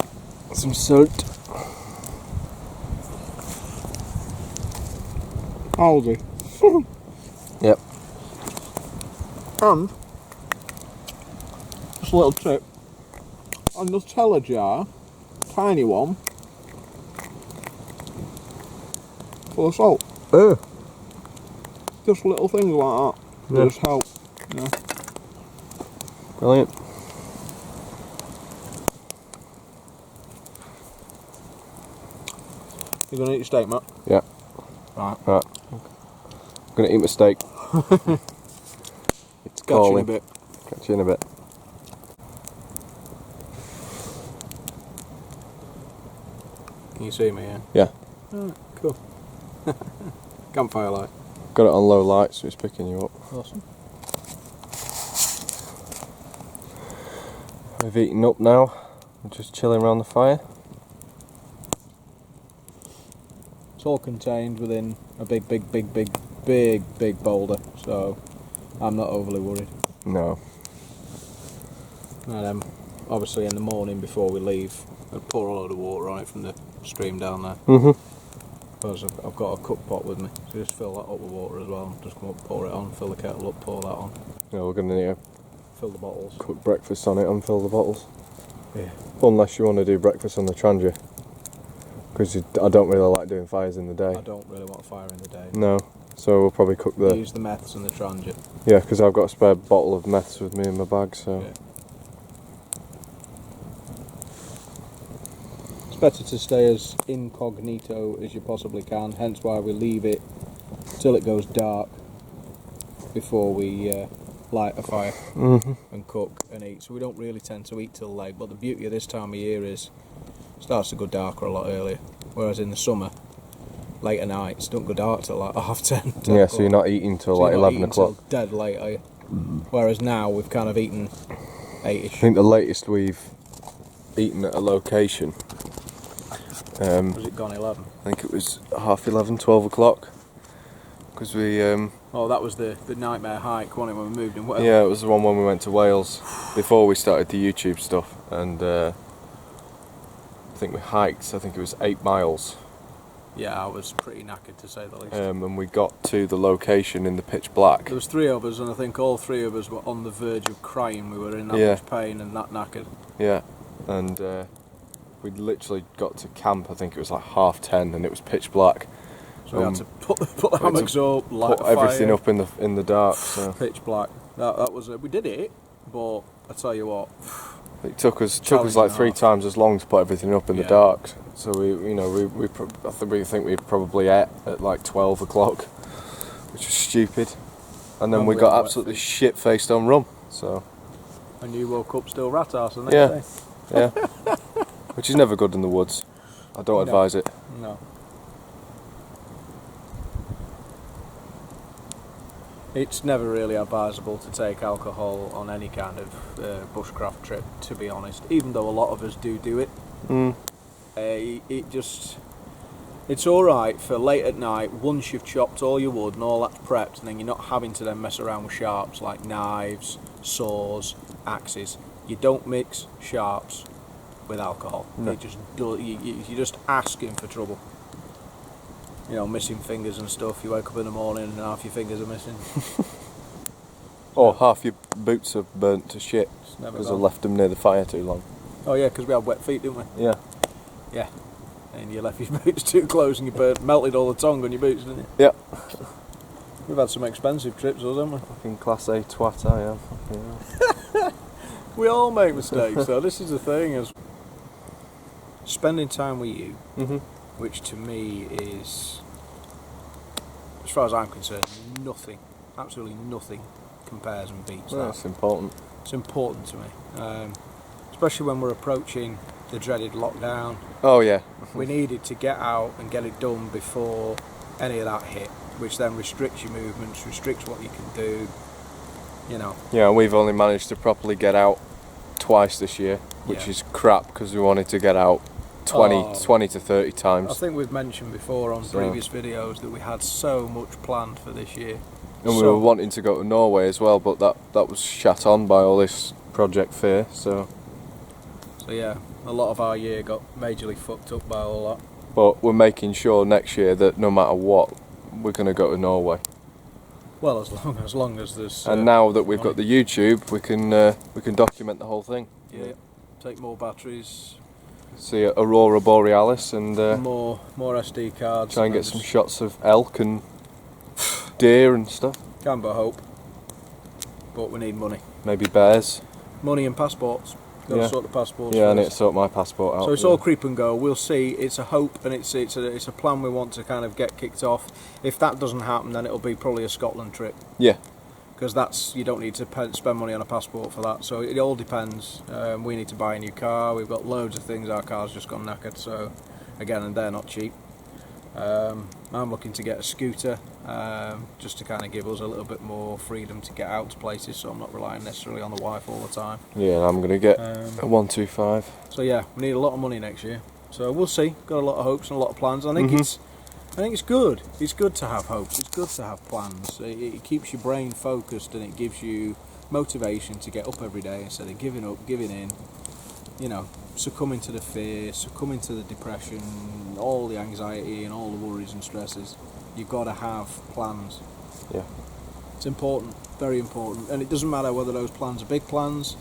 some salt. Aldi. Yep. And just a little tip. A Nutella jar, tiny one, full of salt. Oh. Just little things like that. Yeah. Just help. Yeah. Brilliant. You gonna eat your steak, Matt? Yeah. Right. Right. I'm gonna eat my steak. It's Catch you in a calling. bit. Catch you in a bit. Can you see me? Yeah. Yeah. Alright, cool. Campfire light. Got it on low light, so it's picking you up. Awesome. We've eaten up now. We're just chilling around the fire. It's all contained within a big boulder, so I'm not overly worried. No. And obviously in the morning before we leave, I'll pour a load of water on it from the stream down there. Because I've got a cook pot with me, so just fill that up with water as well. Just come up, pour it on, fill the kettle up, pour that on. Yeah, we're gonna need to Fill the bottles. cook breakfast on it and fill the bottles. Yeah. Unless you want to do breakfast on the Trangia. Because I don't really like doing fires in the day. I don't really want a fire in the day. No, so we'll probably cook the... Use the meths and the Trangia. Yeah, because I've got a spare bottle of meths with me in my bag, so... Yeah. It's better to stay as incognito as you possibly can, hence why we leave it till it goes dark before we light a fire and cook and eat. So we don't really tend to eat till late, but the beauty of this time of year is it starts to go darker a lot earlier, whereas in the summer later nights don't go dark till like 10:30. Yeah, so you're not eating till like 11 o'clock. Till dead late, are you? Whereas now we've kind of eaten 8ish. I think the latest we've eaten at a location, Was it gone 11? I think it was 11:30, 12 o'clock. Because we... Oh, that was the nightmare hike, wasn't it, when we moved in Wales? yeah, it was the one when we went to Wales, before we started the YouTube stuff, and I think we hiked, I think it was 8 miles. Yeah, I was pretty knackered to say the least. And we got to the location in the pitch black. There was 3 of us, and I think all 3 of us were on the verge of crying. We were in that Yeah. much pain and that knackered. Yeah, and we literally got to camp, I think it was like 10:30, and it was pitch black. So we had to put the hammocks up, light Put a fire, everything up in the dark. So pitch black. That was we did it, but I tell you what, it took us Challenge like and a 3 half. times as long to put everything up in the Yeah. dark. So I think we probably ate at like 12 o'clock, which was stupid. And then And we we got had wet absolutely shit faced on rum. So and you woke up still rat ass the next Yeah. day. yeah, which is never good in the woods. I don't No. advise it. No. It's never really advisable to take alcohol on any kind of bushcraft trip, to be honest, even though a lot of us do it. It's alright for late at night, once you've chopped all your wood and all that's prepped, and then you're not having to then mess around with sharps like knives, saws, axes. You don't mix sharps with alcohol. No. You're just asking for trouble. You know, missing fingers and stuff. You wake up in the morning and half your fingers are missing. Or half your boots are burnt to shit It's never because I gone. left them near the fire too long. Oh yeah, because we had wet feet, didn't we? Yeah. Yeah. And you left your boots too close and you melted all the tongue on your boots, didn't you? Yeah. We've had some expensive trips, haven't we? Fucking class A twat I am. Fucking hell. We all make mistakes, though. This is the thing, is spending time with you, which to me is, as far as I'm concerned, nothing, absolutely nothing compares and beats Well, that. that's important. It's important to me, especially when we're approaching the dreaded lockdown. Oh yeah. We needed to get out and get it done before any of that hit, which then restricts your movements, restricts what you can do, you know. Yeah, and we've only managed to properly get out twice this year, which Yeah. is crap because we wanted to get out 20 to 30 I times. think we've mentioned before on So- previous videos that we had so much planned for this year. And we were wanting to go to Norway as well, but that was shut on by all this Project Fear, so... So yeah, a lot of our year got majorly fucked up by all that. But we're making sure next year that no matter what, we're going to go to Norway. Well, as long as there's. And now that we've got the YouTube, we can document the whole thing. Yeah, take more batteries, See Aurora Borealis and more SD cards. try and get some shots of elk and deer and stuff. Can but hope. But we need money. Maybe bears. Money and passports. Got to Yeah. sort the passports. Yeah, I need to first. sort my passport out. So it's yeah. all creep and go. We'll see. It's a hope and it's a plan we want to kind of get kicked off. If that doesn't happen, then it'll be probably a Scotland trip. Yeah. Because that's, you don't need to spend money on a passport for that. So it all depends. We need to buy a new car. We've got loads of things. Our car's just gone knackered. So again, and they're not cheap. I'm looking to get a scooter just to kind of give us a little bit more freedom to get out to places, so I'm not relying necessarily on the wife all the time. Yeah, I'm going to get a 125. So yeah, we need a lot of money next year. So we'll see. Got a lot of hopes and a lot of plans. I think it's good. It's good to have hopes. It's good to have plans. It keeps your brain focused and it gives you motivation to get up every day instead of giving up, giving in. you know, succumbing to the fear, succumbing to the depression, all the anxiety and all the worries and stresses, you've got to have plans. Yeah. It's important, very important, and it doesn't matter whether those plans are big plans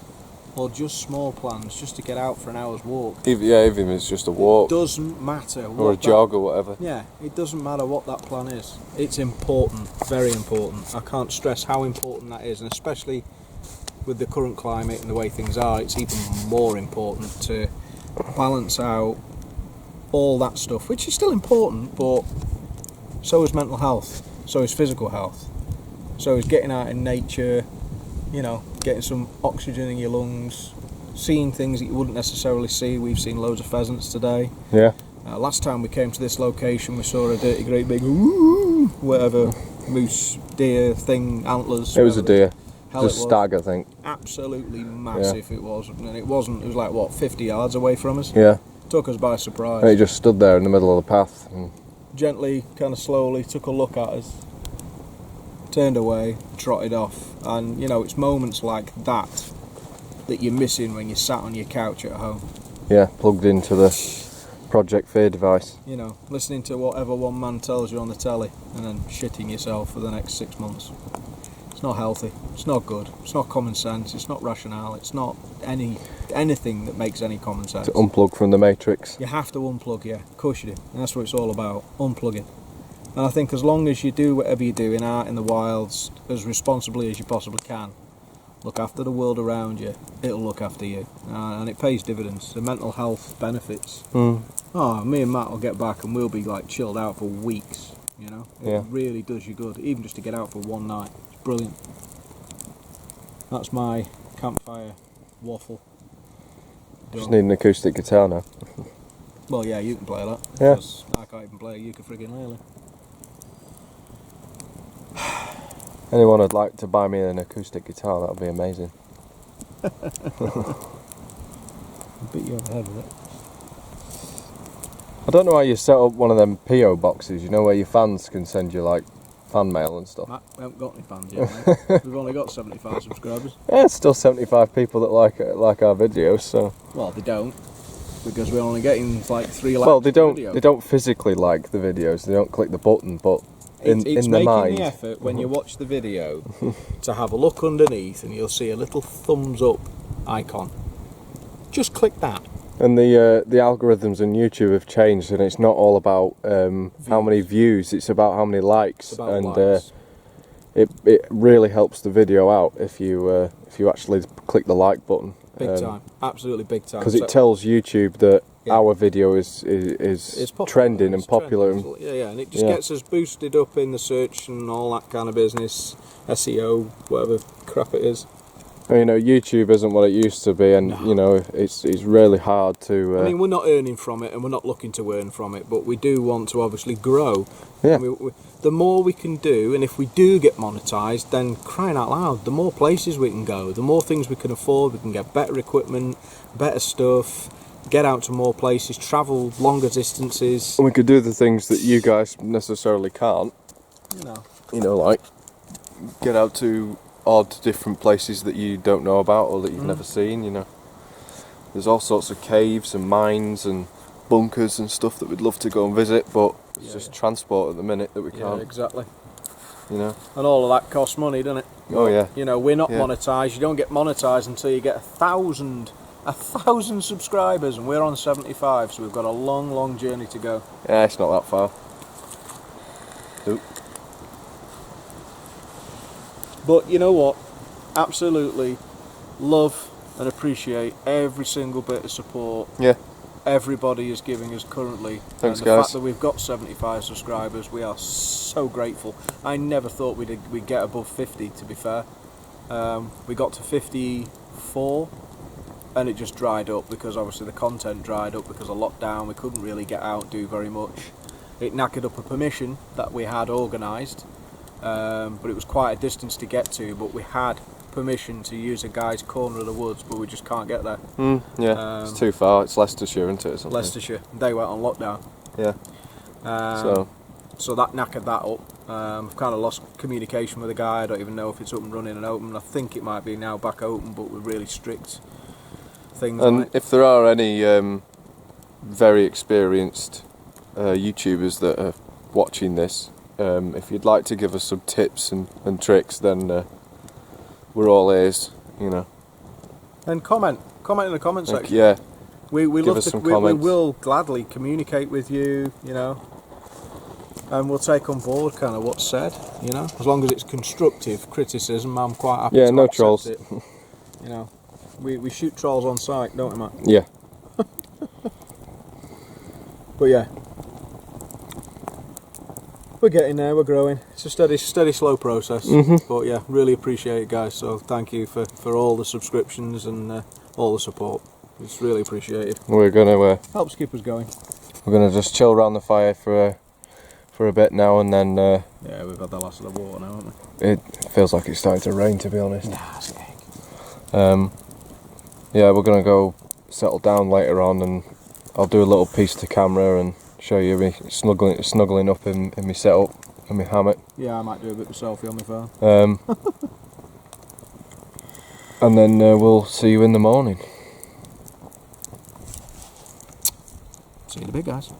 or just small plans, just to get out for an hour's walk. Even if it's just a walk. It doesn't matter. Or a jog or whatever. Yeah, it doesn't matter what that plan is. It's important, very important. I can't stress how important that is, and especially with the current climate and the way things are, it's even more important to balance out all that stuff, which is still important, but so is mental health, so is physical health, so is getting out in nature, you know, getting some oxygen in your lungs, seeing things that you wouldn't necessarily see. We've seen loads of pheasants today. Yeah. Last time we came to this location, we saw a dirty, great big, woo, whatever, moose, deer thing, antlers. It was a deer. Hell, Just stag, I think. Absolutely massive it was. And it wasn't, it was like, what, 50 yards away from us? Yeah. Took us by surprise. And he just stood there in the middle of the path. And Gently, kind of slowly, took a look at us, turned away, trotted off. And, you know, it's moments like that that you're missing when you're sat on your couch at home. yeah, plugged into the Project Fear device. You know, listening to whatever one man tells you on the telly and then shitting yourself for the next 6 months. It's not healthy, it's not good, it's not common sense, it's not rationale, it's not anything that makes any common sense. To unplug from the matrix. You have to unplug, yeah, of course you do, and that's what it's all about, unplugging. And I think as long as you do whatever you do in art, in the wilds, as responsibly as you possibly can, look after the world around you, it'll look after you, and it pays dividends. The mental health benefits. Oh, me and Matt will get back and we'll be like chilled out for weeks, you know. It really does you good, even just to get out for one night. It's brilliant. That's my campfire waffle. Just need an acoustic guitar now. Well, yeah, you can play that. Yeah. Because I can't even play ukulele. Anyone would like to buy me an acoustic guitar, that would be amazing. I'll beat you over the head with it. I don't know how you set up one of them PO boxes, you know, where your fans can send you like fan mail and stuff. Matt, we haven't got any fans yet, mate. We've only got 75 subscribers. Yeah, it's still 75 people that like our videos, so. Well, they don't, because we're only getting like 3 likes. Well, they per video. don't physically like the videos. They don't click the button, but It's in making the mind. the effort when you watch the video to have a look underneath, and you'll see a little thumbs up icon. Just click that. And the algorithms on YouTube have changed, and it's not all about how many views. It's about how many likes, It's about and likes. it really helps the video out if you actually click the like button. Big time, absolutely big time. Because it tells YouTube that Yeah. our video is popular, trending and it's popular. trending. Yeah, and it just Yeah. gets us boosted up in the search and all that kind of business, SEO, whatever crap it is. You know, YouTube isn't what it used to be, and No. you know, it's really hard to. I mean, we're not earning from it, and we're not looking to earn from it, but we do want to obviously grow. Yeah. And the more we can do, and if we do get monetised, then crying out loud, the more places we can go, the more things we can afford. We can get better equipment, better stuff, get out to more places, travel longer distances. and we could do the things that you guys necessarily can't. You know. You know, like get out to odd different places that you don't know about or that you've never seen. You know, there's all sorts of caves and mines and bunkers and stuff that we'd love to go and visit, but it's just transport at the minute that we Yeah, can't. exactly. You know. And all of that costs money, doesn't it? Oh yeah. You know, we're not Yeah. monetised. You don't get monetised until you get 1,000 subscribers, and we're on 75, so we've got a long journey to go. Yeah, it's not that far. Oop. But you know what? Absolutely love and appreciate every single bit of support Yeah. everybody is giving us currently. Thanks, and the guys. fact that we've got 75 subscribers, we are so grateful. I never thought we'd get above 50, to be fair. We got to 54 and it just dried up because obviously the content dried up because of lockdown. We couldn't really get out, do very much. It knackered up a permission that we had organised, but it was quite a distance to get to, but we had permission to use a guy's corner of the woods, but we just can't get there. Yeah, it's too far. It's Leicestershire, isn't it? Or something? Leicestershire, they went on lockdown. Yeah. So that knackered that up. I've kind of lost communication with the guy. I don't even know if it's up and running and open. I think it might be now back open, but we're really strict things And like. if there are any very experienced YouTubers that are watching this, if you'd like to give us some tips and tricks, then we're all ears, you know. And comment in the comment section. Yeah, We give love us to, some we comments. will gladly communicate with you, you know, and we'll take on board kind of what's said, you know, as long as it's constructive criticism. I'm quite happy Yeah, to no accept trolls. it. You know, we shoot trolls on sight, don't we, Matt? Yeah. But yeah, we're getting there. We're growing. It's a steady, slow process. But yeah, really appreciate it, guys. So thank you for all the subscriptions and all the support. It's really appreciated. We're gonna Helps keep us going. just chill around the fire for a bit now, and then Yeah, we've had the last of the water now, haven't we? it feels like it's starting to rain, to be honest. Nah, it's okay. Yeah, we're gonna go settle down later on, and I'll do a little piece to camera and show you me snuggling up in my setup and my hammock. Yeah, I might do a bit of a selfie on my phone. And then we'll see you in the morning. See you in a bit, guys.